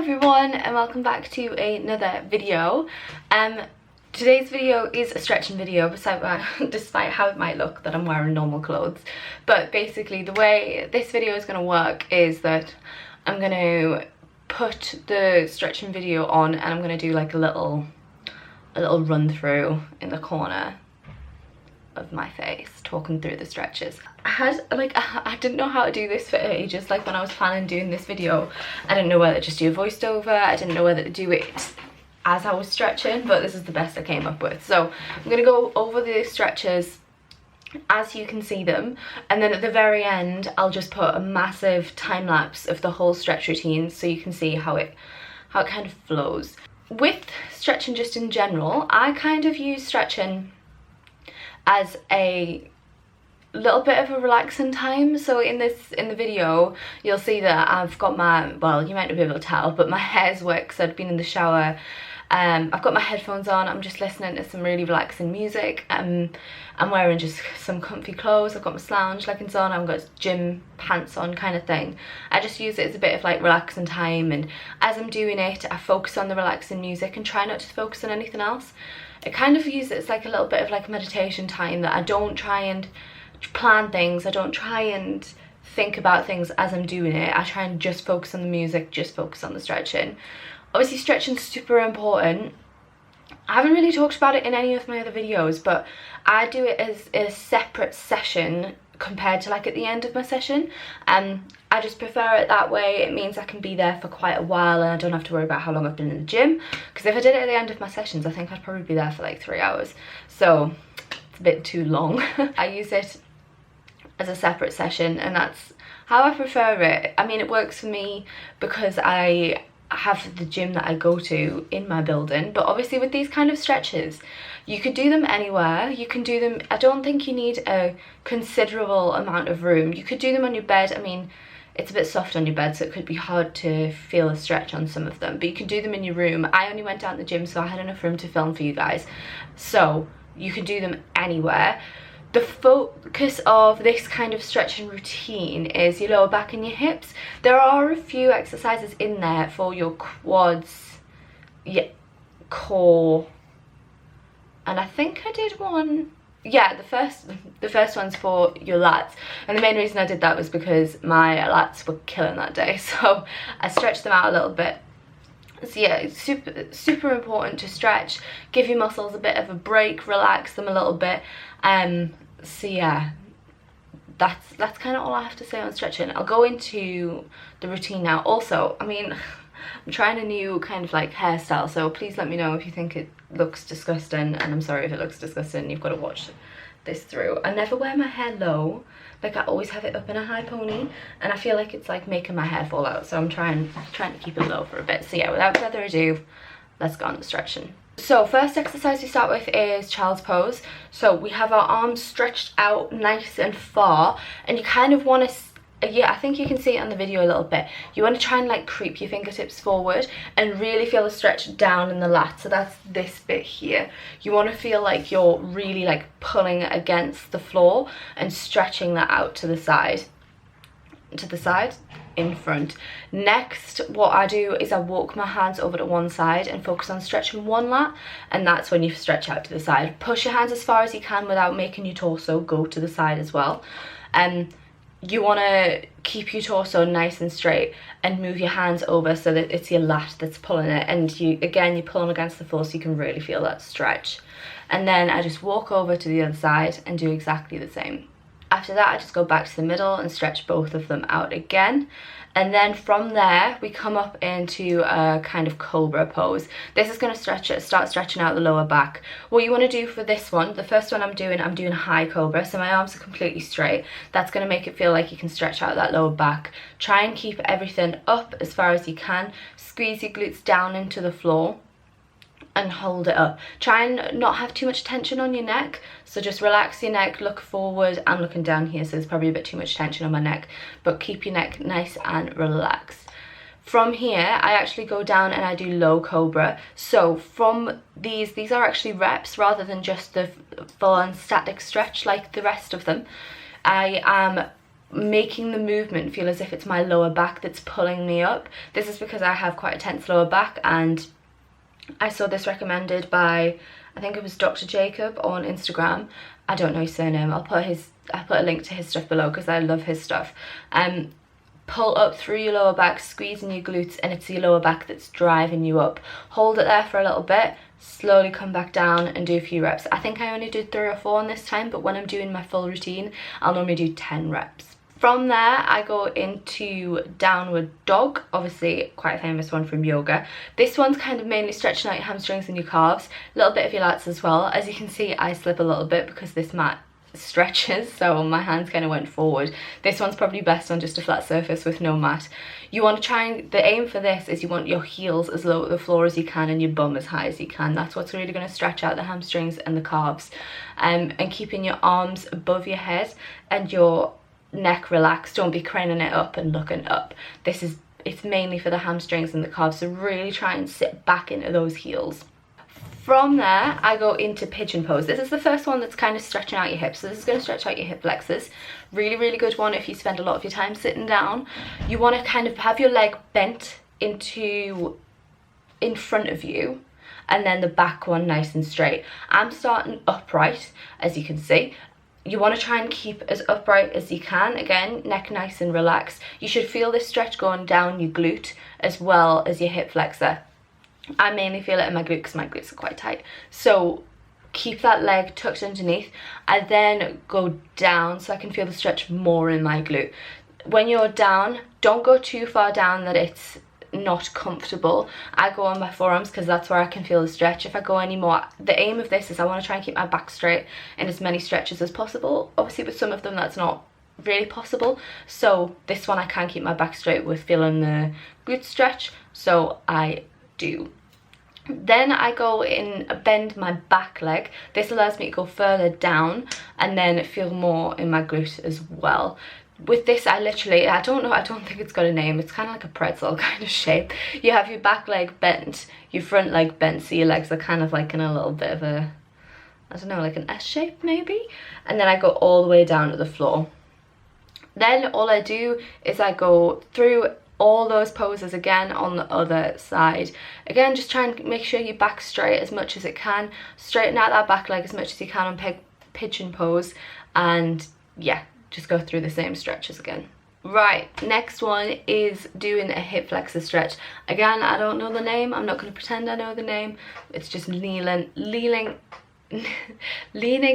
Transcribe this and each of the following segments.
everyone and welcome back to another video. Today's video is a stretching video despite how it might look that I'm wearing normal clothes. But basically the way this video is going to work is that I'm going to put the stretching video on and I'm going to do like a little run through in the corner of my face talking through the stretches. I didn't know how to do this for ages. Like when I was planning doing this video, I didn't know whether to just do a voiced over, I didn't know whether to do it as I was stretching, but this is the best I came up with. So I'm gonna go over the stretches as you can see them, and then at the very end I'll just put a massive time lapse of the whole stretch routine so you can see how it kind of flows. With stretching just in general, I kind of use stretching as a little bit of a relaxing time. So in the video you'll see that I've got my, well, you might not be able to tell, but my hair's wet because I'd been in the shower. I've got my headphones on, I'm just listening to some really relaxing music. I'm wearing just some comfy clothes, I've got my slouch leggings on, I've got gym pants on kind of thing. I just use it as a bit of like relaxing time, and as I'm doing it I focus on the relaxing music and try not to focus on anything else. I kind of use it as like a little bit of like meditation time, that I don't try and plan things, I don't try and think about things as I'm doing it. I try and just focus on the music, just focus on the stretching. Obviously stretching's super important. I haven't really talked about it in any of my other videos, but I do it as a separate session compared to like at the end of my session. I just prefer it that way. It means I can be there for quite a while and I don't have to worry about how long I've been in the gym, because if I did it at the end of my sessions I think I'd probably be there for like 3 hours, so it's a bit too long. I use it as a separate session and that's how I prefer it. I mean, it works for me because I have the gym that I go to in my building, but obviously with these kind of stretches you could do them anywhere. You can do them, I don't think you need a considerable amount of room. You could do them on your bed. I mean, it's a bit soft on your bed so it could be hard to feel a stretch on some of them, but you can do them in your room. I only went down to the gym so I had enough room to film for you guys, so you can do them anywhere. The focus of this kind of stretching routine is your lower back and your hips. There are a few exercises in there for your quads, yeah, core, and I think I did one. Yeah, the first one's for your lats, and the main reason I did that was because my lats were killing that day, so I stretched them out a little bit. So yeah, it's super important to stretch, give your muscles a bit of a break, relax them a little bit. So yeah, that's kind of all I have to say on stretching. I'll go into the routine now. Also, I mean, I'm trying a new kind of like hairstyle, so please let me know if you think it looks disgusting, and I'm sorry if it looks disgusting. You've got to watch this through. I never wear my hair low, like I always have it up in a high pony, and I feel like it's like making my hair fall out, so I'm trying to keep it low for a bit. So yeah, without further ado, let's go on the stretching. So first exercise we start with is child's pose. So we have our arms stretched out nice and far, and you kind of want to, yeah, I think you can see it on the video a little bit. You want to try and like creep your fingertips forward and really feel the stretch down in the lat. So that's this bit here. You want to feel like you're really like pulling against the floor and stretching that out to the side, in front. Next, what I do is I walk my hands over to one side and focus on stretching one lat, and that's when you stretch out to the side. Push your hands as far as you can without making your torso go to the side as well. You want to keep your torso nice and straight and move your hands over so that it's your lat that's pulling it, and you're pulling against the floor so you can really feel that stretch. And then I just walk over to the other side and do exactly the same. After that I just go back to the middle and stretch both of them out again, and then from there we come up into a kind of cobra pose. This is going to start stretching out the lower back. What you want to do for this one, the first one I'm doing high cobra, so my arms are completely straight. That's going to make it feel like you can stretch out that lower back. Try and keep everything up as far as you can. Squeeze your glutes down into the floor and hold it up. Try and not have too much tension on your neck, so just relax your neck, look forward. I'm looking down here so there's probably a bit too much tension on my neck, but keep your neck nice and relaxed. From here I actually go down and I do low cobra. So from these are actually reps rather than just the full-on static stretch like the rest of them. I am making the movement feel as if it's my lower back that's pulling me up. This is because I have quite a tense lower back, and I saw this recommended by, I think it was Dr. Jacob on Instagram. I don't know his surname. I'll put a link to his stuff below because I love his stuff. Pull up through your lower back, squeezing your glutes, and it's your lower back that's driving you up. Hold it there for a little bit, slowly come back down and do a few reps. I think I only did 3 or 4 on this time, but when I'm doing my full routine, I'll normally do 10 reps. From there, I go into downward dog, obviously quite a famous one from yoga. This one's kind of mainly stretching out your hamstrings and your calves, a little bit of your lats as well. As you can see, I slip a little bit because this mat stretches, so my hands kind of went forward. This one's probably best on just a flat surface with no mat. You want to try and, the aim for this is you want your heels as low at the floor as you can and your bum as high as you can. That's what's really going to stretch out the hamstrings and the calves. And keeping your arms above your head and your neck relaxed. Don't be craning it up and looking up. It's mainly for the hamstrings and the calves, so really try and sit back into those heels. From there, I go into pigeon pose. This is the first one that's kind of stretching out your hips. So this is going to stretch out your hip flexors. Really, really good one if you spend a lot of your time sitting down. You want to kind of have your leg bent in front of you, and then the back one nice and straight. I'm starting upright, as you can see. You want to try and keep as upright as you can. Again, neck nice and relaxed. You should feel this stretch going down your glute as well as your hip flexor. I mainly feel it in my glute because my glutes are quite tight. So keep that leg tucked underneath. I then go down so I can feel the stretch more in my glute. When you're down, don't go too far down that it's not comfortable. I go on my forearms because that's where I can feel the stretch. If I go any more, the aim of this is I want to try and keep my back straight in as many stretches as possible. Obviously with some of them that's not really possible, so this one I can keep my back straight with feeling the glute stretch, so I do. Then I go in, bend my back leg. This allows me to go further down and then feel more in my glute as well. With this, I don't think it's got a name. It's kind of like a pretzel kind of shape. You have your back leg bent, your front leg bent, so your legs are kind of like in a little bit of a, I don't know, like an S shape maybe. And then I go all the way down to the floor. Then all I do is I go through all those poses again on the other side. Again, just try and make sure your back's straight as much as it can. Straighten out that back leg as much as you can on pigeon pose, and yeah, just go through the same stretches again. Right, next one is doing a hip flexor stretch. Again, I don't know the name. I'm not going to pretend I know the name. It's just leaning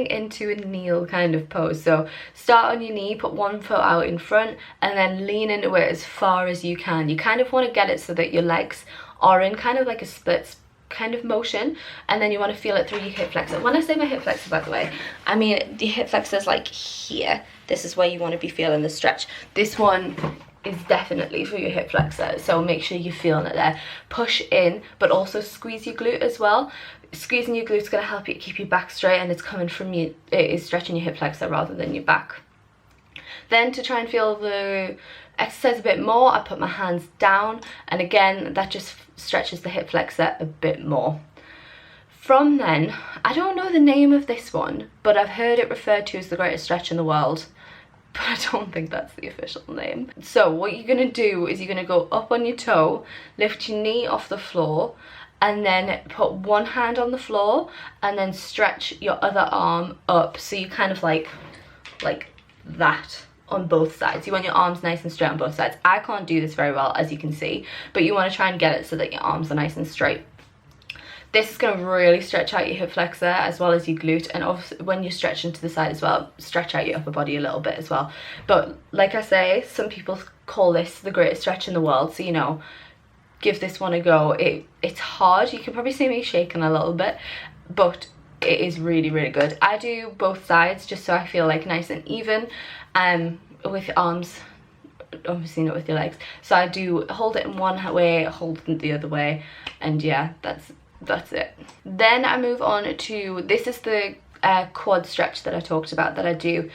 into a kneel kind of pose. So start on your knee, put one foot out in front, and then lean into it as far as you can. You kind of want to get it so that your legs are in kind of like a split kind of motion, and then you want to feel it through your hip flexor. When I say my hip flexor, by the way, I mean the hip flexor is like here. This is where you want to be feeling the stretch. This one is definitely for your hip flexor, so make sure you're feeling it there. Push in, but also squeeze your glute as well. Squeezing your glute is going to help you keep your back straight, and it's coming from you, it is stretching your hip flexor rather than your back. Then to try and feel the exercise a bit more, I put my hands down, and again that just stretches the hip flexor a bit more. From then, I don't know the name of this one, but I've heard it referred to as the greatest stretch in the world, but I don't think that's the official name. So what you're going to do is you're going to go up on your toe, lift your knee off the floor, and then put one hand on the floor and then stretch your other arm up, so you kind of like that on both sides. You want your arms nice and straight on both sides. I can't do this very well, as you can see, but you want to try and get it so that your arms are nice and straight. This is going to really stretch out your hip flexor as well as your glute, and obviously when you're stretching to the side as well, stretch out your upper body a little bit as well. But like I say, some people call this the greatest stretch in the world, so you know, give this one a go. It's hard. You can probably see me shaking a little bit, but it is really, really good. I do both sides just so I feel like nice and even, with your arms, obviously not with your legs. So I do hold it in one way, hold it the other way, and yeah, that's it. Then I move on to, this is the quad stretch that I talked about that I do.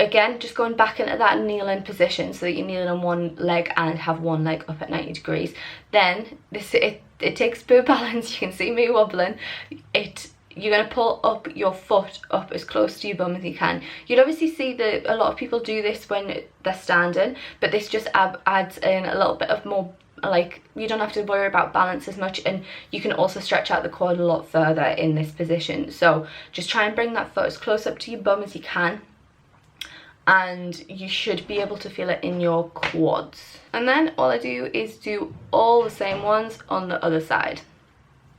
Again, just going back into that kneeling position so that you're kneeling on one leg and have one leg up at 90 degrees. Then it takes a bit of balance. You can see me wobbling. It you're going to pull up your foot up as close to your bum as you can. You'll obviously see that a lot of people do this when they're standing, but this just adds in a little bit of more, like, you don't have to worry about balance as much, and you can also stretch out the quad a lot further in this position. So just try and bring that foot as close up to your bum as you can, and you should be able to feel it in your quads. And then all I do is do all the same ones on the other side.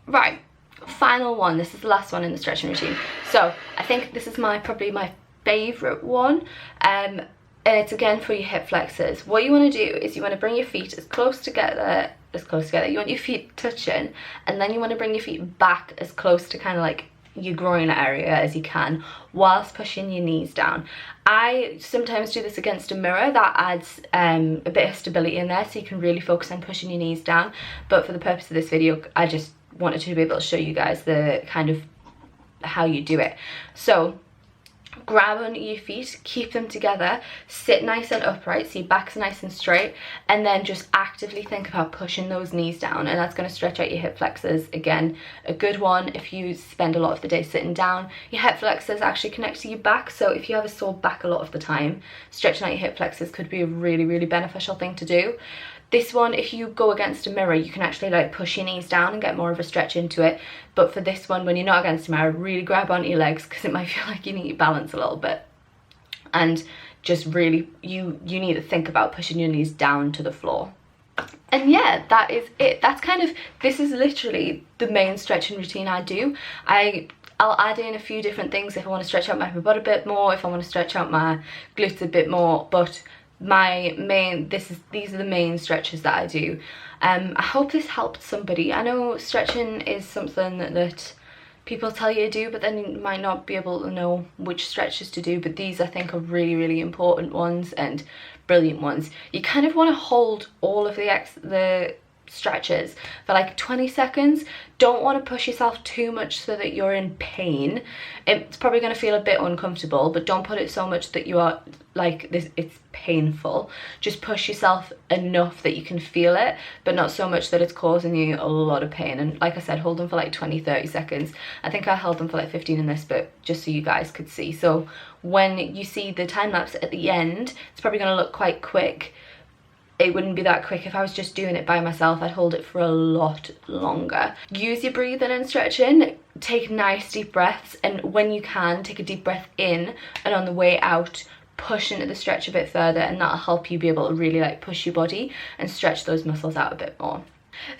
Right, final one. This is the last one in the stretching routine. So I think this is probably my favorite one, and it's again for your hip flexors. What you want to do is you want to bring your feet as close together. You want your feet touching, and then you want to bring your feet back as close to kind of like your groin area as you can, whilst pushing your knees down. I sometimes do this against a mirror. That adds a bit of stability in there, so you can really focus on pushing your knees down. But for the purpose of this video, I just wanted to be able to show you guys the kind of how you do it. So grab onto your feet, keep them together, sit nice and upright so your back's nice and straight, and then just actively think about pushing those knees down, and that's going to stretch out your hip flexors. Again, a good one if you spend a lot of the day sitting down. Your hip flexors actually connect to your back, so if you have a sore back a lot of the time, stretching out your hip flexors could be a really, really beneficial thing to do. This one, if you go against a mirror, you can actually like push your knees down and get more of a stretch into it. But for this one, when you're not against a mirror, really grab onto your legs, because it might feel like you need to balance a little bit. And just really, you need to think about pushing your knees down to the floor. And yeah, that is it. This is literally the main stretching routine I do. I'll add in a few different things if I want to stretch out my upper butt a bit more, if I want to stretch out my glutes a bit more, but these are the main stretches that I do. I hope this helped somebody. I know stretching is something that people tell you to do, but then you might not be able to know which stretches to do, but these I think are really, really important ones and brilliant ones. You kind of want to hold all of the stretches for like 20 seconds. Don't want to push yourself too much so that you're in pain. It's probably going to feel a bit uncomfortable, but don't put it so much that you are like this, it's painful. Just push yourself enough that you can feel it, but not so much that it's causing you a lot of pain. And like I said, hold them for like 20-30 seconds. I think I held them for like 15 in this, but just so you guys could see. So when you see the time lapse at the end, it's probably going to look quite quick. It wouldn't be that quick if I was just doing it by myself. I'd hold it for a lot longer. Use your breathing and stretching. Take nice deep breaths, and when you can, take a deep breath in, and on the way out, push into the stretch a bit further, and that'll help you be able to really like push your body and stretch those muscles out a bit more.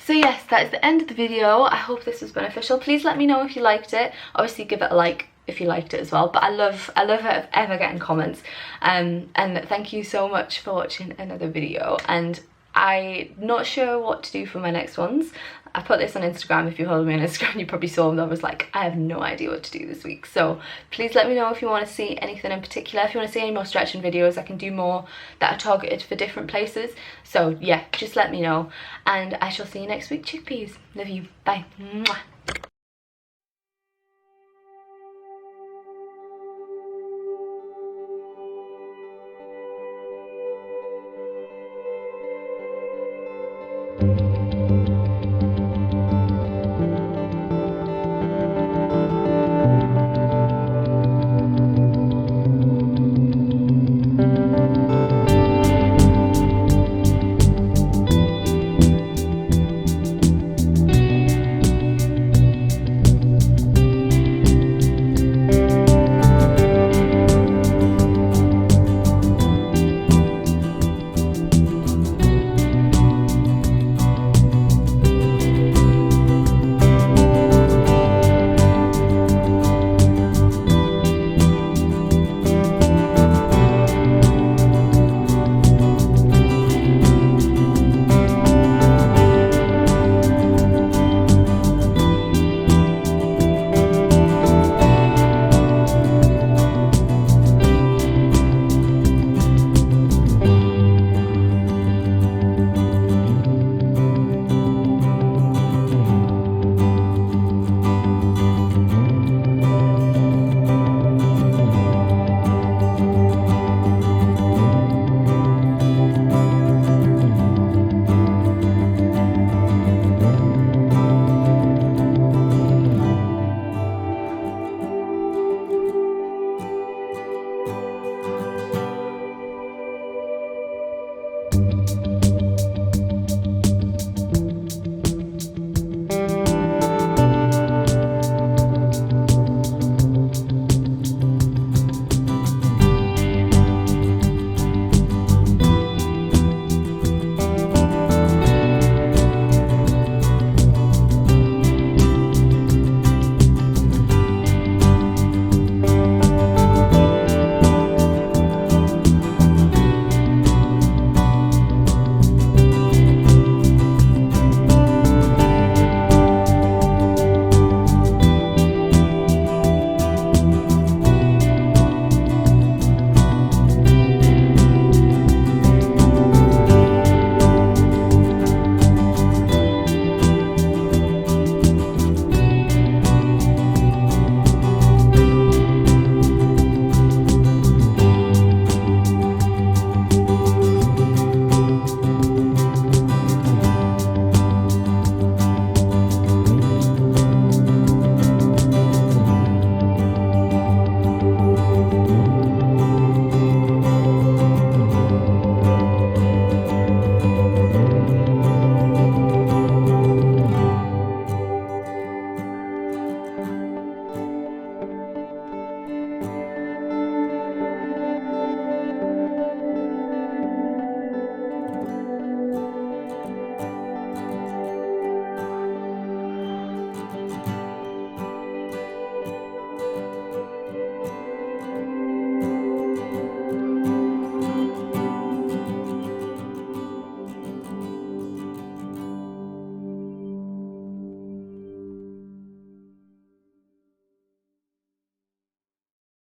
So yes, that is the end of the video. I hope this was beneficial. Please let me know if you liked it. Obviously give it a like if you liked it as well, but I love ever getting comments, and thank you so much for watching another video. And I'm not sure what to do for my next ones. I put this on Instagram. If you follow me on Instagram, you probably saw that I was like, I have no idea what to do this week. So please let me know if you want to see anything in particular. If you want to see any more stretching videos, I can do more that are targeted for different places. So yeah, just let me know, and I shall see you next week, chickpeas. Love you, bye. Mwah.